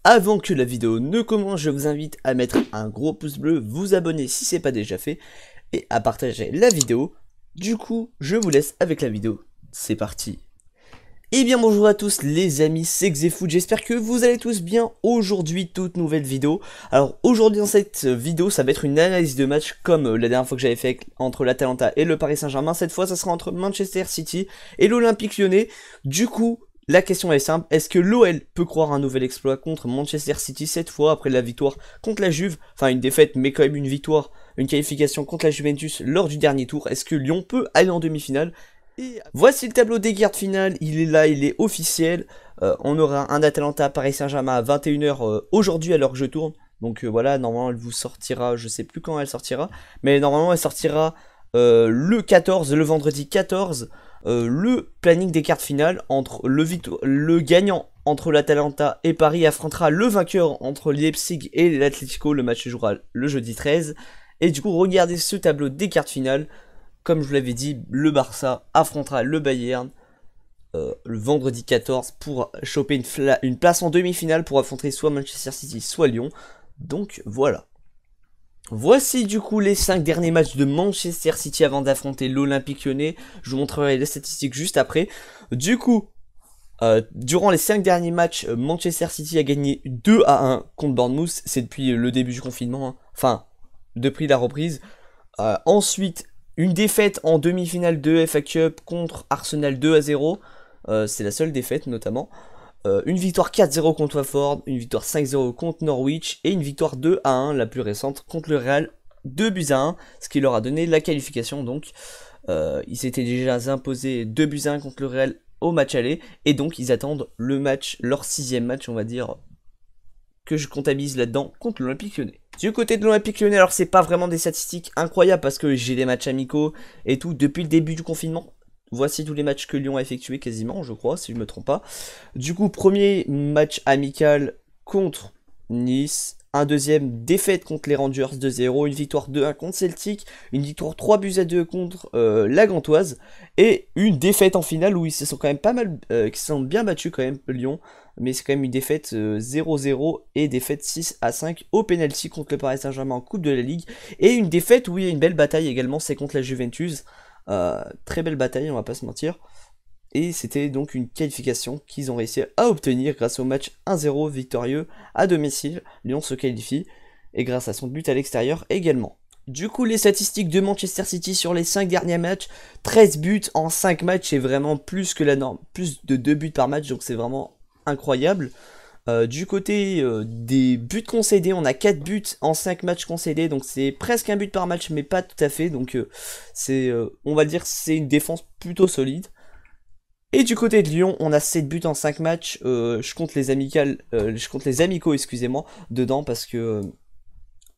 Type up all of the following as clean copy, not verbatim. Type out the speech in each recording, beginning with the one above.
Avant que la vidéo ne commence, je vous invite à mettre un gros pouce bleu, vous abonner si c'est pas déjà fait, et à partager la vidéo. Du coup, je vous laisse avec la vidéo. C'est parti. Et bien bonjour à tous les amis, c'est Xefoot, j'espère que vous allez tous bien. Aujourd'hui, toute nouvelle vidéo. Alors aujourd'hui dans cette vidéo, ça va être une analyse de match comme la dernière fois que j'avais fait entre l'Atalanta et le Paris Saint-Germain. Cette fois, ça sera entre Manchester City et l'Olympique Lyonnais. Du coup, la question est simple, est-ce que l'OL peut croire un nouvel exploit contre Manchester City cette fois après la victoire contre la Juve? Enfin une défaite mais quand même une victoire, une qualification contre la Juventus lors du dernier tour. Est-ce que Lyon peut aller en demi-finale? Et voici le tableau des gardes finales, il est là, il est officiel. On aura un Atalanta Paris Saint-Germain à 21h aujourd'hui à l'heure que je tourne. Donc voilà, normalement elle vous sortira, je sais plus quand elle sortira, mais normalement elle sortira le 14, le vendredi 14. Le planning des cartes finales entre le gagnant entre l'Atalanta et Paris affrontera le vainqueur entre Leipzig et l'Atlético. Le match se jouera le jeudi 13. Et du coup, regardez ce tableau des cartes finales. Comme je vous l'avais dit, le Barça affrontera le Bayern le vendredi 14 pour choper une place en demi-finale pour affronter soit Manchester City, soit Lyon. Donc voilà. Voici du coup les 5 derniers matchs de Manchester City avant d'affronter l'Olympique Lyonnais. Je vous montrerai les statistiques juste après. Du coup, durant les 5 derniers matchs, Manchester City a gagné 2-1 contre Bournemouth. C'est depuis le début du confinement, hein. Enfin, depuis la reprise. Ensuite, une défaite en demi-finale de FA Cup contre Arsenal 2-0. C'est la seule défaite notamment. Une victoire 4-0 contre Watford, une victoire 5-0 contre Norwich et une victoire 2-1, la plus récente, contre le Real 2-1, ce qui leur a donné la qualification. Donc ils s'étaient déjà imposés 2-1 contre le Real au match aller et donc ils attendent le match, leur 6ème match on va dire, que je comptabilise là-dedans contre l'Olympique Lyonnais. Du côté de l'Olympique Lyonnais, alors c'est pas vraiment des statistiques incroyables parce que j'ai des matchs amicaux et tout depuis le début du confinement. Voici tous les matchs que Lyon a effectués quasiment, je crois, si je me trompe pas. Du coup, premier match amical contre Nice. Un deuxième défaite contre les Rangers 2-0. Une victoire 2-1 contre Celtic. Une victoire 3-2 contre la Gantoise. Et une défaite en finale où ils se sont quand même pas mal, qui se sont bien battus quand même, Lyon. Mais c'est quand même une défaite 0-0 et défaite 6-5 au penalty contre le Paris Saint-Germain en Coupe de la Ligue. Et une défaite où il y a une belle bataille également, c'est contre la Juventus. Très belle bataille, on va pas se mentir. Et c'était donc une qualification qu'ils ont réussi à obtenir grâce au match 1-0 victorieux à domicile. Lyon se qualifie et grâce à son but à l'extérieur également. Du coup, les statistiques de Manchester City sur les 5 derniers matchs, 13 buts en 5 matchs, c'est vraiment plus que la norme, plus de 2 buts par match, donc c'est vraiment incroyable. Du côté des buts concédés, on a 4 buts en 5 matchs concédés, donc c'est presque un but par match, mais pas tout à fait, donc on va dire c'est une défense plutôt solide. Et du côté de Lyon, on a 7 buts en 5 matchs, je compte les amicaux, excusez-moi, dedans, parce que,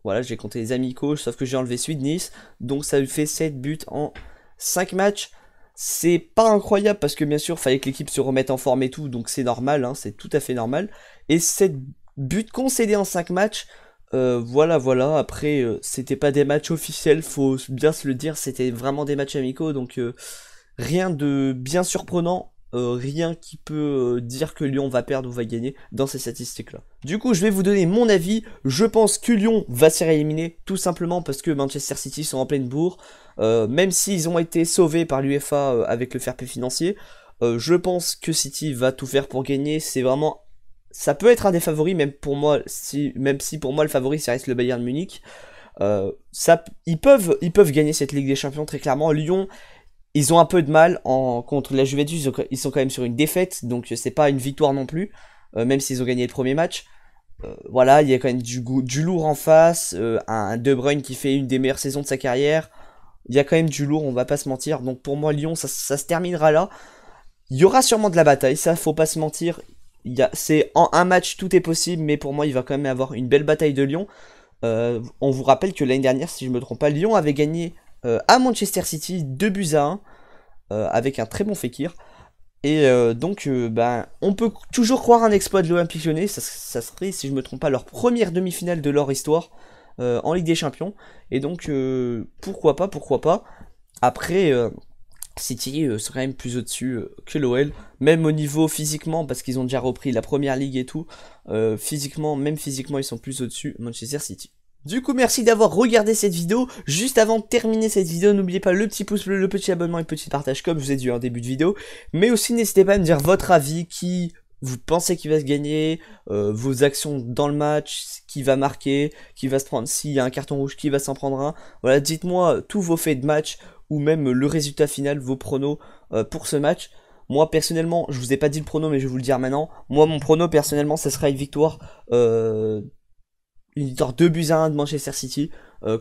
voilà, j'ai compté les amicaux, sauf que j'ai enlevé celui de Nice, donc ça lui fait 7 buts en 5 matchs. C'est pas incroyable parce que bien sûr, fallait que l'équipe se remette en forme et tout, donc c'est normal, hein, c'est tout à fait normal. Et 7 buts concédés en 5 matchs, voilà, après, c'était pas des matchs officiels, faut bien se le dire, c'était vraiment des matchs amicaux, donc rien de bien surprenant, rien qui peut dire que Lyon va perdre ou va gagner dans ces statistiques-là. Du coup, je vais vous donner mon avis. Je pense que Lyon va se faire éliminer, tout simplement parce que Manchester City sont en pleine bourre. Même s'ils ont été sauvés par l'UEFA avec le fair play financier, je pense que City va tout faire pour gagner. C'est vraiment... Ça peut être un des favoris, même si pour moi le favori, ça reste le Bayern Munich. Ils peuvent gagner cette Ligue des Champions, très clairement. Lyon... Ils ont un peu de mal contre la Juventus, ils sont quand même sur une défaite, donc c'est pas une victoire non plus, même s'ils ont gagné le premier match. Voilà, il y a quand même du lourd en face, un De Bruyne qui fait une des meilleures saisons de sa carrière. Il y a quand même du lourd, on va pas se mentir. Donc pour moi, Lyon, ça se terminera là. Il y aura sûrement de la bataille, ça faut pas se mentir. C'est en un match, tout est possible, mais pour moi, il va quand même avoir une belle bataille de Lyon. On vous rappelle que l'année dernière, si je me trompe pas, Lyon avait gagné à Manchester City 2-1 avec un très bon Fekir. Et donc on peut toujours croire un exploit de l'Olympique Lyonnais. Ça serait, si je me trompe pas, leur première demi-finale de leur histoire en Ligue des Champions. Et donc pourquoi pas. Après City serait quand même plus au-dessus que l'OL, même au niveau physiquement, parce qu'ils ont déjà repris la première ligue et tout, physiquement, même physiquement, ils sont plus au-dessus Manchester City. Du coup, merci d'avoir regardé cette vidéo. Juste avant de terminer cette vidéo, n'oubliez pas le petit pouce bleu, le petit abonnement et le petit partage comme je vous ai dit en début de vidéo. Mais aussi, n'hésitez pas à me dire votre avis, qui vous pensez qu'il va se gagner, vos actions dans le match, qui va marquer, qui va se prendre, s'il y a un carton rouge, qui va s'en prendre un. Voilà, dites-moi tous vos faits de match, ou même le résultat final, vos pronos pour ce match. Moi personnellement, je vous ai pas dit le prono, mais je vais vous le dire maintenant. Moi, mon prono personnellement, ça sera une victoire 2-1 de Manchester City,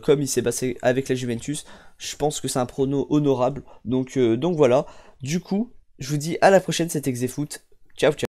comme il s'est passé avec la Juventus. Je pense que c'est un prono honorable. Donc voilà. Du coup, je vous dis à la prochaine, c'était Xefoot. Ciao, ciao.